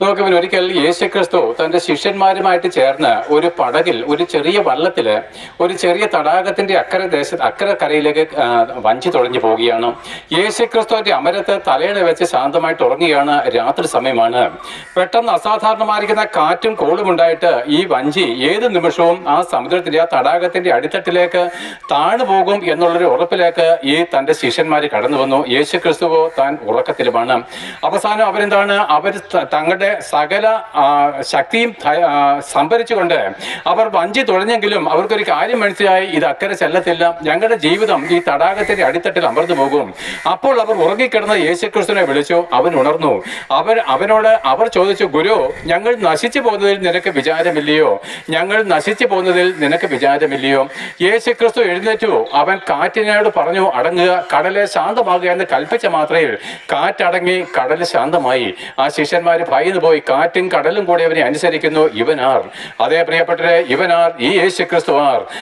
നോക്കുമ്പോൾ ഒരിക്കൽ യേശുക്രിസ്തു തൻ്റെ ശിഷ്യന്മാരുമായിട്ട് ചേർന്ന് ഒരു പടകിൽ ഒരു ചെറിയ വള്ളത്തില് ഒരു ചെറിയ തടാകത്തിന്റെ അക്കരെ കരയിലേക്ക് വഞ്ചി തുഴഞ്ഞു പോവുകയാണ്. യേശുക്രിസ്തുവിന്റെ അമരത്ത് തലയിണ വെച്ച് ശാന്തമായിട്ട് ഉറങ്ങുകയാണ്. രാത്രി സമയമാണ്. പെട്ടെന്ന് അസാധാരണമായിരിക്കുന്ന കാറ്റും കോളും ഉണ്ടായിട്ട് ഈ വഞ്ചി ഏത് നിമിഷവും ആ സമുദ്രത്തിന്റെ ആ തടാകത്തിന്റെ അടിത്തട്ടിലേക്ക് താണു പോകും എന്നുള്ളൊരു ഉറപ്പിലേക്ക് ഈ തൻ്റെ ശിഷ്യന്മാർ കടന്നു വന്നു. യേശുക്രിസ്തുവോ താൻ ഉറക്കത്തിലുമാണ്. അവസാനം അവരെന്താണ്, അവർ തങ്ങളുടെ സകല ശക്തിയും സംഭരിച്ചുകൊണ്ട് അവർ വഞ്ചി തുഴഞ്ഞെങ്കിലും അവർക്കൊരു കാര്യം മനസ്സിലായി, ഇത് അക്കരെ ചെല്ലത്തില്ല, ഞങ്ങളുടെ ജീവിതം ഈ തടാകത്തിന്റെ അടിത്തട്ടിൽ അമർന്നു പോകും. അപ്പോൾ അവർ ഉറങ്ങിക്കിടന്ന യേശുക്രിസ്തുവിനെ വിളിച്ചു. അവൻ ഉണർന്നു. അവർ ചോദിച്ചു, ഗുരു, ഞങ്ങൾ നശിച്ചു പോകുന്നതിൽ നിനക്ക് വിചാരമില്ലയോ? ഞങ്ങൾ നശിച്ചു പോകുന്നതിൽ നിനക്ക് വിചാരമില്ലയോ? യേശുക്രിസ്തു എഴുന്നേറ്റു. അവൻ കാറ്റിനോട് പറഞ്ഞു, അടങ്ങുക, കടലെ ശാന്തമാകുക എന്ന് കൽപ്പിച്ച മാത്രയിൽ കാറ്റടങ്ങി, കടൽ ശാന്തമായി. ആ ശിഷ്യന്മാർ ഭയന്നു പോയി. കാറ്റും കടലും കൂടി അവനെ അനുസരിക്കുന്നു. ഇവനാർ? അതേ പ്രിയപ്പെട്ടവരെ, ഇവനാർ? ഈ യേശുക്രിസ്തു ആർ?